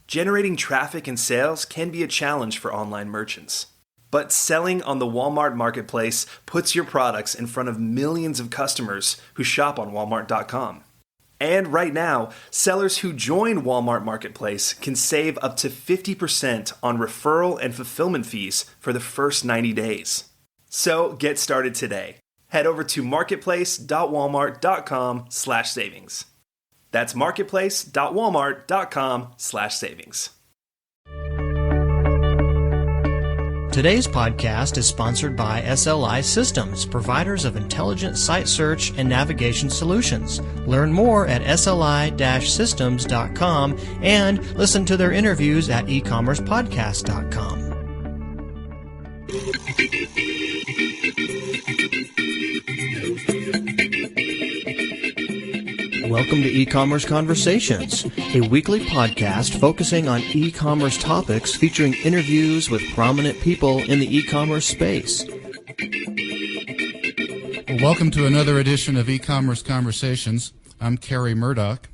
Generating traffic and sales can be a challenge for online merchants. But selling on the Walmart Marketplace puts your products in front of millions of customers who shop on Walmart.com. And right now, sellers who join Walmart Marketplace can save up to 50% on referral and fulfillment fees for the first 90 days. So get started today. Head over to marketplace.walmart.com/savings. That's marketplace.walmart.com/savings. Today's podcast is sponsored by SLI Systems, providers of intelligent site search and navigation solutions. Learn more at sli-systems.com and listen to their interviews at ecommercepodcast.com. Welcome to E-Commerce Conversations, a weekly podcast focusing on e-commerce topics featuring interviews with prominent people in the e-commerce space. Well, welcome to another edition of E-Commerce Conversations. I'm Kerry Murdock.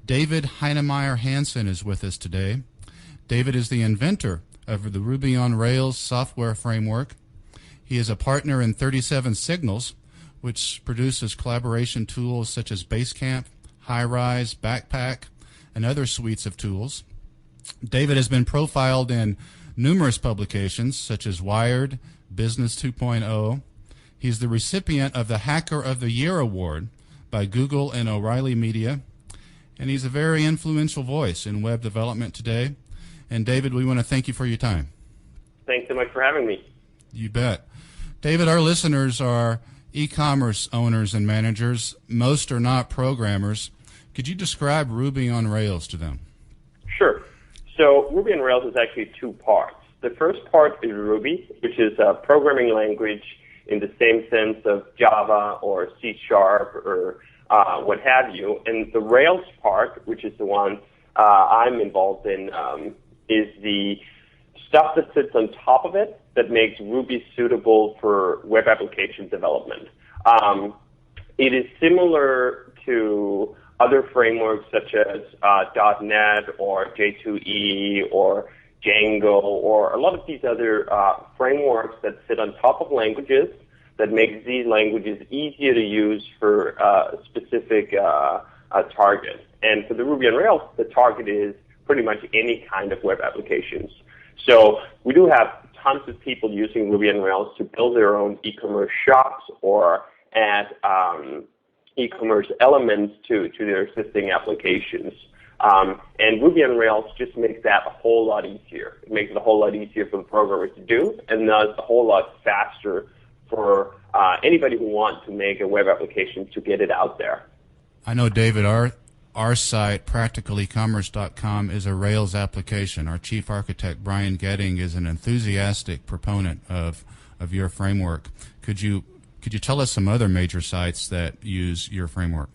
David Heinemeier Hansson is with us today. David is the inventor of the Ruby on Rails software framework. He is a partner in 37 Signals, which produces collaboration tools such as Basecamp, High-Rise, Backpack, and other suites of tools. David has been profiled in numerous publications such as Wired, Business 2.0. He's the recipient of the Hacker of the Year Award by Google and O'Reilly Media, and he's a very influential voice in web development today. And David, we want to thank you for your time. Thanks so much for having me. You bet. David, our listeners are e-commerce owners and managers. Most are not programmers. Could you describe Ruby on Rails to them? Sure. So Ruby on Rails is actually two parts. The first part is Ruby, which is a programming language in the same sense of Java or C# or what have you. And the Rails part, which is the one I'm involved in, is the stuff that sits on top of it that makes Ruby suitable for web application development. It is similar to other frameworks such as .NET or J2E or Django or a lot of these other frameworks that sit on top of languages that makes these languages easier to use for a specific target. And for the Ruby on Rails, the target is pretty much any kind of web applications. So we do have tons of people using Ruby on Rails to build their own e-commerce shops or add e-commerce elements to their existing applications. And Ruby on Rails just makes that a whole lot easier. It makes it a whole lot easier for the programmers to do, and thus a whole lot faster for anybody who wants to make a web application to get it out there. I know, David, our site, practicalecommerce.com, is a Rails application. Our chief architect, Brian Getting, is an enthusiastic proponent of your framework. Could you tell us some other major sites that use your framework?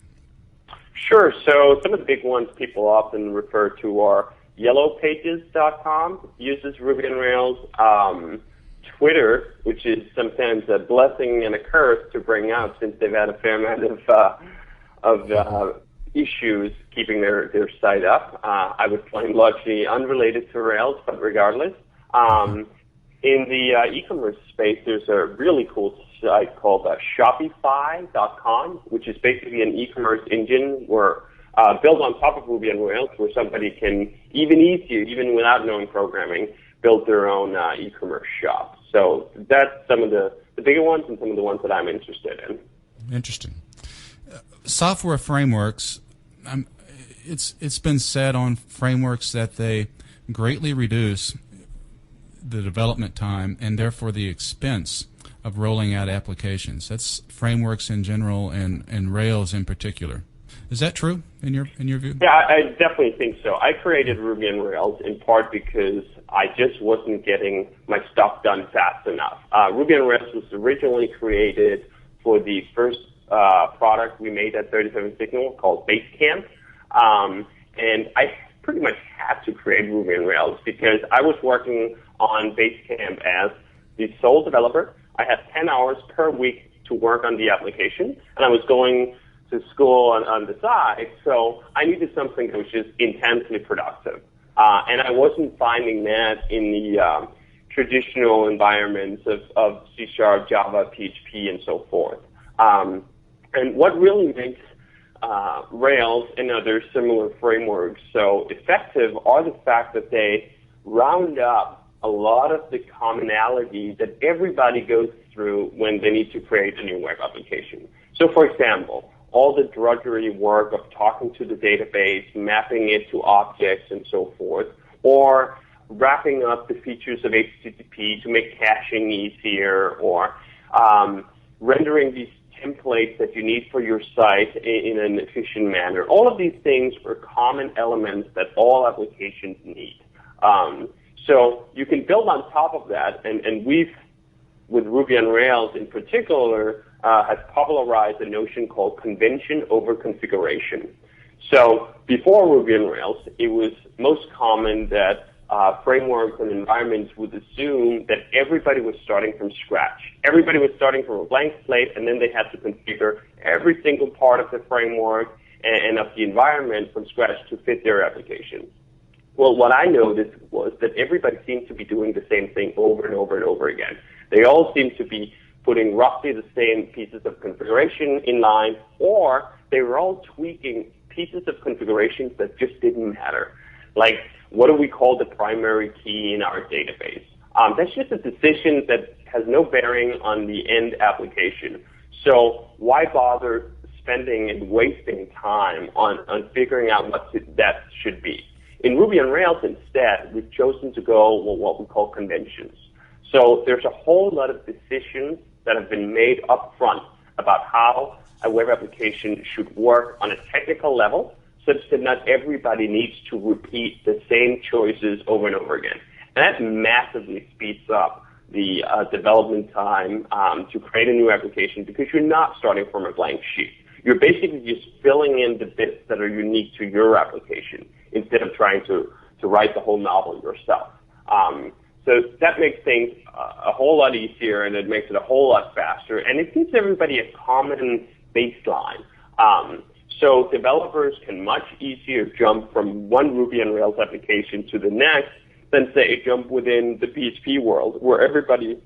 Sure. So some of the big ones people often refer to are yellowpages.com, uses Ruby on Rails, Twitter, which is sometimes a blessing and a curse to bring out since they've had a fair amount of issues keeping their site up. I would claim largely unrelated to Rails, but regardless. In the e-commerce space, there's a really cool site called Shopify.com, which is basically an e-commerce engine where built on top of Ruby on Rails, where somebody can even without knowing programming, build their own e-commerce shop. So that's some of the bigger ones and some of the ones that I'm interested in. Interesting. Software frameworks, it's been said on frameworks that they greatly reduce the development time and therefore the expense of rolling out applications. That's frameworks in general and Rails in particular. Is that true in your view? Yeah, I definitely think so. I created Ruby on Rails in part because I just wasn't getting my stuff done fast enough. Ruby on Rails was originally created for the first product we made at 37 Signal called Basecamp, and I pretty much had to create Ruby on Rails because I was working on Basecamp as the sole developer. I had 10 hours per week to work on the application, and I was going to school on the side, so I needed something that was just intensely productive. And I wasn't finding that in the traditional environments of C#, Java, PHP, and so forth. And what really makes Rails and other similar frameworks so effective are the fact that they round up a lot of the commonality that everybody goes through when they need to create a new web application. So, for example, all the drudgery work of talking to the database, mapping it to objects, and so forth, or wrapping up the features of HTTP to make caching easier, or rendering these templates that you need for your site in an efficient manner. All of these things are common elements that all applications need. So you can build on top of that, and we've, with Ruby on Rails in particular, has popularized a notion called convention over configuration. So before Ruby on Rails, it was most common that frameworks and environments would assume that everybody was starting from scratch. Everybody was starting from a blank slate, and then they had to configure every single part of the framework and of the environment from scratch to fit their application. Well, what I noticed was that everybody seemed to be doing the same thing over and over and over again. They all seemed to be putting roughly the same pieces of configuration in line, or they were all tweaking pieces of configurations that just didn't matter. Like, what do we call the primary key in our database? That's just a decision that has no bearing on the end application. So why bother spending and wasting time on figuring out what that should be? In Ruby on Rails, instead, we've chosen to go with what we call conventions. So there's a whole lot of decisions that have been made up front about how a web application should work on a technical level, such that not everybody needs to repeat the same choices over and over again. And that massively speeds up the development time to create a new application, because you're not starting from a blank sheet. You're basically just filling in the bits that are unique to your application instead of trying to write the whole novel yourself. So that makes things a whole lot easier, and it makes it a whole lot faster, and it gives everybody a common baseline. So developers can much easier jump from one Ruby on Rails application to the next than, say, jump within the PHP world, where everybody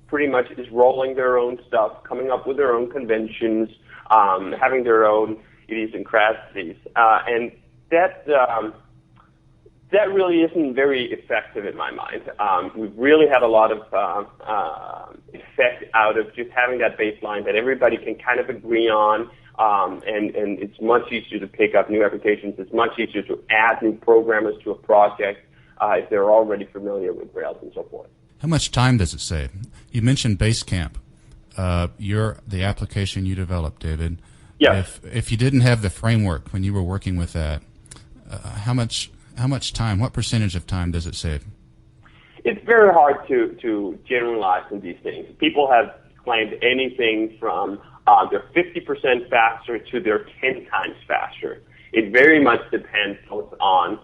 pretty much is rolling their own stuff, coming up with their own conventions, having their own idiosyncrasies, and that really isn't very effective in my mind. We've really had a lot of effect out of just having that baseline that everybody can kind of agree on, and it's much easier to pick up new applications. It's much easier to add new programmers to a project if they're already familiar with Rails and so forth. How much time does it save? You mentioned Basecamp. The application you developed, David. Yeah. If you didn't have the framework when you were working with that, how much time, what percentage of time does it save? It's very hard to generalize in these things. People have claimed anything from they're 50% faster to they're 10 times faster. It very much depends on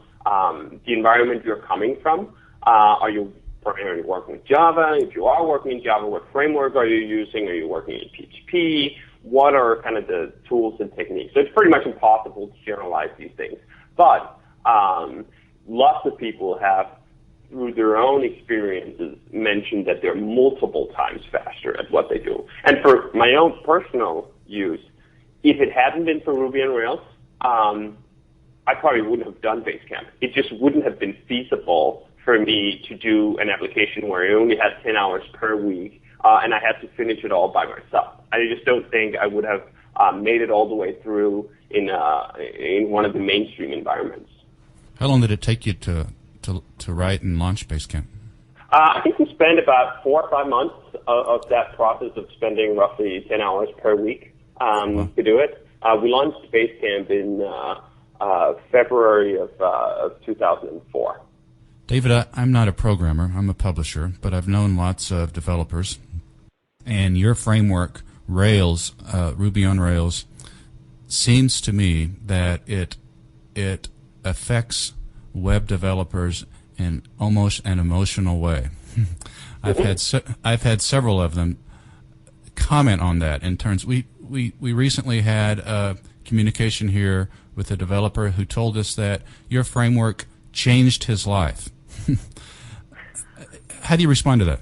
the environment you're coming from. Are you primarily working with Java? If you are working in Java, what framework are you using? Are you working in PHP? What are kind of the tools and techniques? So it's pretty much impossible to generalize these things. But lots of people have, through their own experiences, mentioned that they're multiple times faster at what they do. And for my own personal use, if it hadn't been for Ruby on Rails, I probably wouldn't have done Basecamp. It just wouldn't have been feasible for me to do an application where I only had 10 hours per week, and I had to finish it all by myself. I just don't think I would have made it all the way through in one of the mainstream environments. How long did it take you to write and launch Basecamp? I think we spent about 4 or 5 months of that process of spending roughly 10 hours per week to do it. We launched Basecamp in February of 2004. David, I'm not a programmer. I'm a publisher, but I've known lots of developers. And your framework, Rails, Ruby on Rails, seems to me that it affects web developers in almost an emotional way. I've had several of them comment on that in terms. We recently had a communication here with a developer who told us that your framework changed his life. How do you respond to that?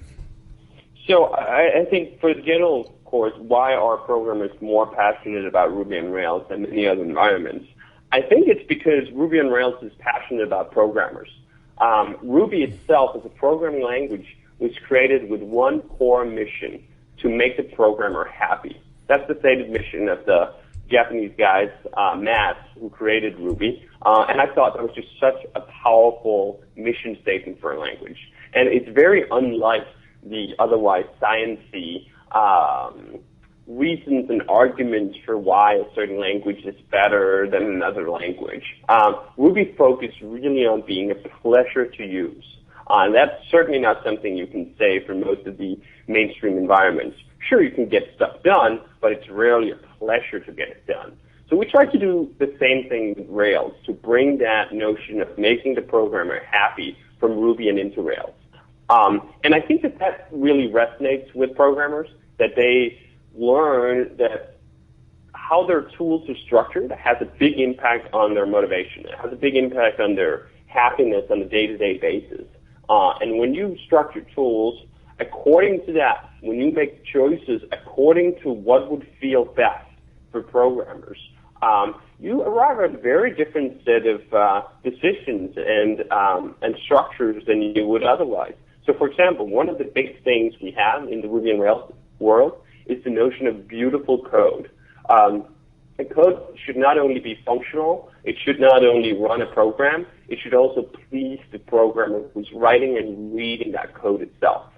So I think for the general course, why are programmers more passionate about Ruby on Rails than any other environments? I think it's because Ruby on Rails is passionate about programmers. Ruby itself as a programming language was created with one core mission: to make the programmer happy. That's the stated mission of the Japanese guys, Matt, who created Ruby. And I thought that was just such a powerful mission statement for a language. And it's very unlike the otherwise sciencey reasons and arguments for why a certain language is better than another language. Ruby focused really on being a pleasure to use. And that's certainly not something you can say for most of the mainstream environments. Sure, you can get stuff done, but it's rarely a pleasure to get it done. So we try to do the same thing with Rails, to bring that notion of making the programmer happy from Ruby and into Rails. And I think that really resonates with programmers, that they learn that how their tools are structured has a big impact on their motivation. It has a big impact on their happiness on a day-to-day basis. And when you structure tools according to that, when you make choices according to what would feel best for programmers, you arrive at a very different set of decisions and structures than you would otherwise. So, for example, one of the big things we have in the Ruby on Rails world is the notion of beautiful code. The code should not only be functional, it should not only run a program, it should also please the programmer who's writing and reading that code itself.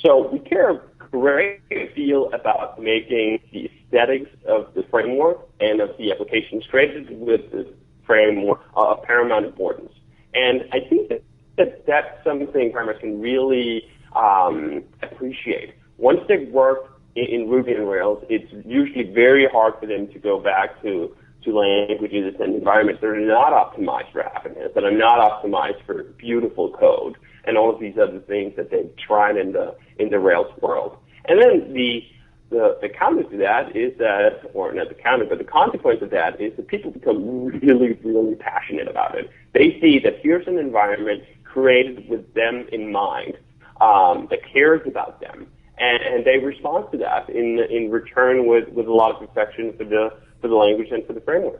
So we care a great deal about making the aesthetics of the framework and of the applications created with the framework of paramount importance. And I think that's something programmers can really appreciate. Once they work in Ruby and Rails, it's usually very hard for them to go back to languages and environments that are not optimized for happiness, that are not optimized for beautiful code, and all of these other things that they've tried in the Rails world. And then the counter to that is that, or not the counter, but the consequence of that is that people become really, really passionate about it. They see that here's an environment created with them in mind, that cares about them, and they respond to that in return with a lot of affection for the language and for the framework.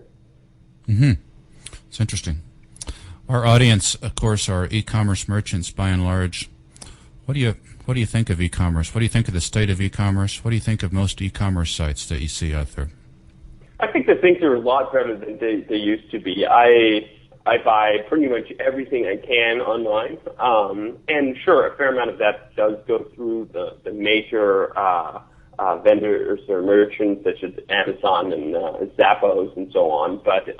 Mm-hmm. It's interesting. Our audience, of course, are e-commerce merchants by and large. What do you think of e-commerce? What do you think of the state of e-commerce? What do you think of most e-commerce sites that you see out there? I think that things are a lot better than they used to be. I buy pretty much everything I can online, and sure, a fair amount of that does go through the major vendors or merchants such as Amazon and Zappos and so on. But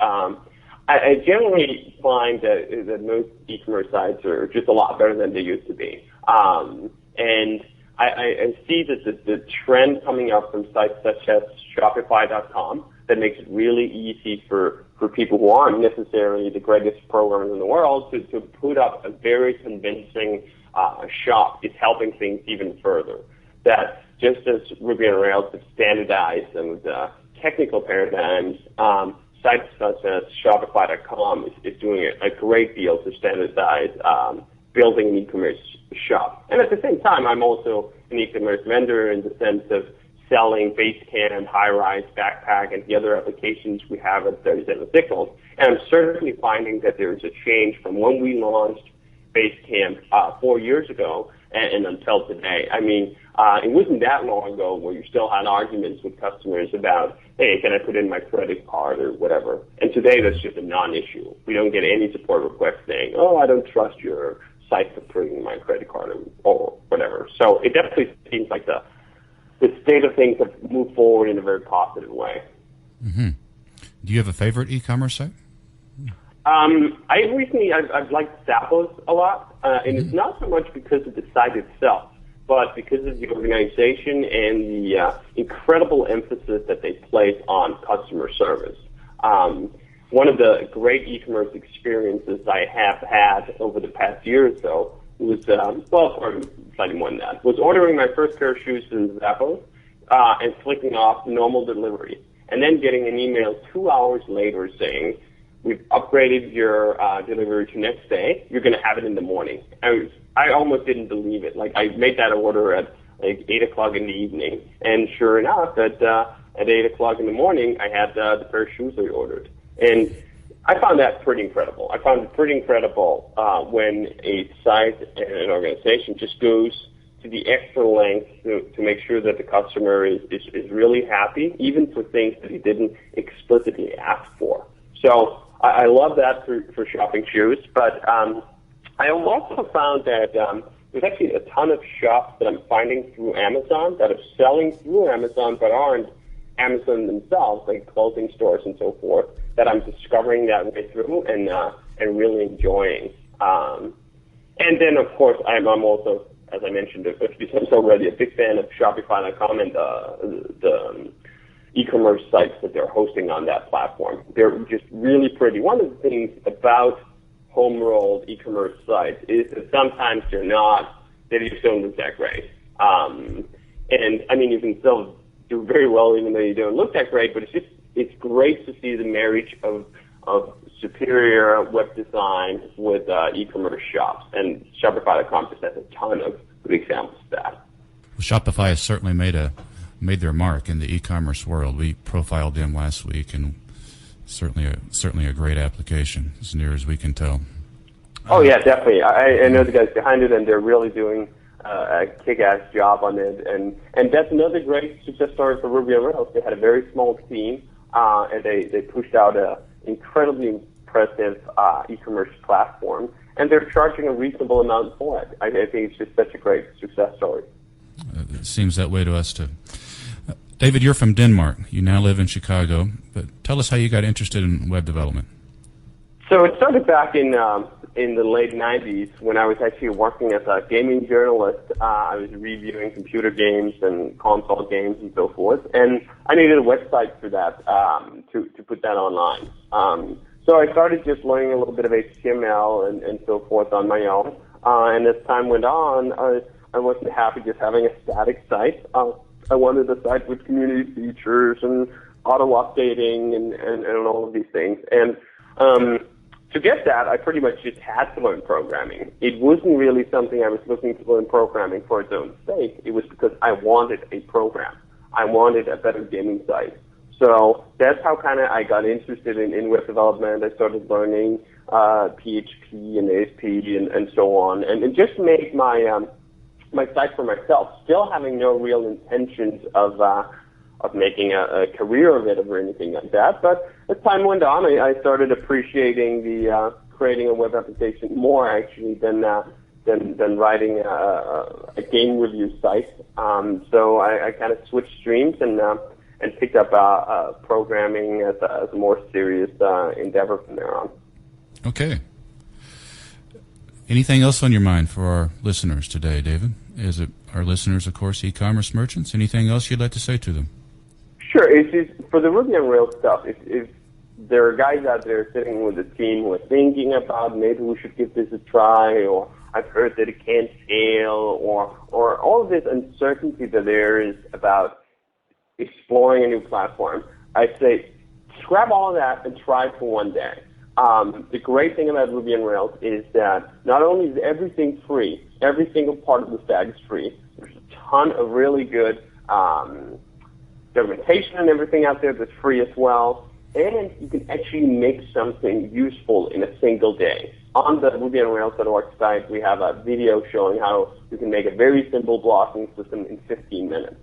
I generally find that most e-commerce sites are just a lot better than they used to be. And I see that the trend coming up from sites such as Shopify.com that makes it really easy for people who aren't necessarily the greatest programmers in the world to put up a very convincing shop is helping things even further. That just as Ruby on Rails have standardized some of the technical paradigms, sites such as Shopify.com is doing a great deal to standardize building an e-commerce shop. And at the same time, I'm also an e-commerce vendor in the sense of selling Basecamp, High-Rise, Backpack, and the other applications we have at 37 Signals. And I'm certainly finding that there's a change from when we launched Basecamp 4 years ago and until today. I mean, it wasn't that long ago where you still had arguments with customers about, hey, can I put in my credit card or whatever? And today that's just a non-issue. We don't get any support requests saying, oh, I don't trust your site for putting in my credit card or whatever. So it definitely seems like the state of things have moved forward in a very positive way. Mm-hmm. Do you have a favorite e-commerce site? I've liked Zappos a lot, and it's not so much because of the site itself, but because of the organization and the incredible emphasis that they place on customer service. One of the great e-commerce experiences I have had over the past year or so was, or slightly more than that, was ordering my first pair of shoes in Zappos and clicking off normal delivery, and then getting an email 2 hours later saying, we've upgraded your delivery to next day. You're going to have it in the morning. I almost didn't believe it. Like, I made that order at like 8 o'clock in the evening, and sure enough, at 8 o'clock in the morning, I had the pair of shoes I ordered. And I found that pretty incredible. I found it pretty incredible when a site and an organization just goes to the extra length to make sure that the customer is really happy, even for things that he didn't explicitly ask for. So I love that for shopping shoes, but I also found that there's actually a ton of shops that I'm finding through Amazon that are selling through Amazon but aren't Amazon themselves, like clothing stores and so forth, that I'm discovering that way through and really enjoying. And then, of course, I'm also, as I mentioned a few times already, a big fan of Shopify.com and the e-commerce sites that they're hosting on that platform. They're just really pretty. One of the things about home-rolled e-commerce sites is that sometimes they just don't look that great. And, I mean, you can still do very well even though you don't look that great, but it's great to see the marriage of superior web design with e-commerce shops, and Shopify.com just has a ton of good examples of that. Well, Shopify has certainly made their mark in the e-commerce world. We profiled them last week, and certainly a great application, as near as we can tell. Oh yeah, definitely. I know the guys behind it, and they're really doing a kick-ass job on it, and that's another great success story for Ruby on Rails. They had a very small team, and they pushed out a incredibly impressive e-commerce platform, and they're charging a reasonable amount for it. I think it's just such a great success story. It seems that way to us too. David, you're from Denmark. You now live in Chicago, but tell us how you got interested in web development. So it started back in the late 90s when I was actually working as a gaming journalist. I was reviewing computer games and console games and so forth, and I needed a website for that to put that online. So I started just learning a little bit of HTML and so forth on my own, and as time went on, I wasn't happy just having a static site. I wanted a site with community features and auto-updating and all of these things. And to get that, I pretty much just had to learn programming. It wasn't really something I was looking to learn programming for its own sake. It was because I wanted a program. I wanted a better gaming site. So that's how kind of I got interested in web development. I started learning PHP and ASP and so on, and just made my site for myself, still having no real intentions of making a career of it or anything like that. But as time went on, I started appreciating the creating a web application more actually than writing a game review site. So I kind of switched streams and picked up programming as a more serious endeavor from there on. Okay. Anything else on your mind for our listeners today, David? Is it our listeners, of course, e-commerce merchants? Anything else you'd like to say to them? Sure. It's just, for the Ruby on Rails stuff, if there are guys out there sitting with a team who are thinking about maybe we should give this a try, or I've heard that it can't scale, or all of this uncertainty that there is about exploring a new platform, I'd say scrap all of that and try for one day. The great thing about Ruby on Rails is that not only is everything free, every single part of the stack is free. There's a ton of really good documentation and everything out there that's free as well, and you can actually make something useful in a single day. On the RubyOnRails.org site, we have a video showing how you can make a very simple blogging system in 15 minutes.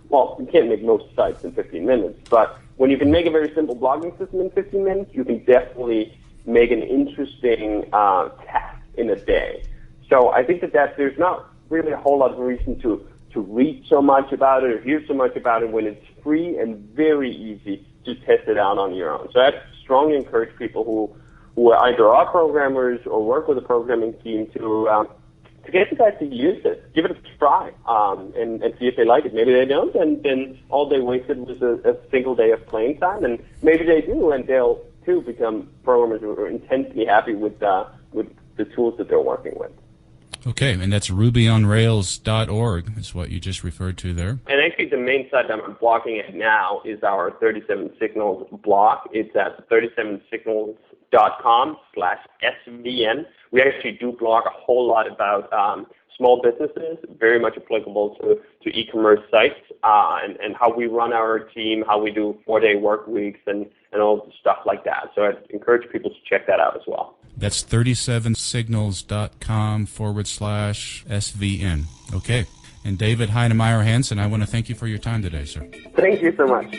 Well, you can't make most sites in 15 minutes, but when you can make a very simple blogging system in 15 minutes, you can definitely make an interesting task in a day. So I think that there's not really a whole lot of reason to read so much about it or hear so much about it when it's free and very easy to test it out on your own. So I strongly encourage people who either are programmers or work with a programming team to get you guys to use it. Give it a try and see if they like it. Maybe they don't, and then all they wasted was a single day of playing time, and maybe they do, and they'll too become programmers who are intensely happy with the tools that they're working with. Okay, and that's rubyonrails.org is what you just referred to there. And actually the main site that I'm blogging at now is our 37 Signals blog. It's at 37signals.com/SVN. We actually do blog a whole lot about small businesses, very much applicable to e-commerce sites, and how we run our team, how we do 4-day work weeks, and all stuff like that. So I'd encourage people to check that out as well. That's 37signals.com/SVN. Okay. And David Heinemeier Hansson, I want to thank you for your time today, sir. Thank you so much.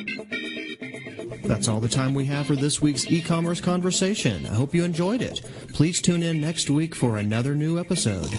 That's all the time we have for this week's e-commerce conversation. I hope you enjoyed it. Please tune in next week for another new episode.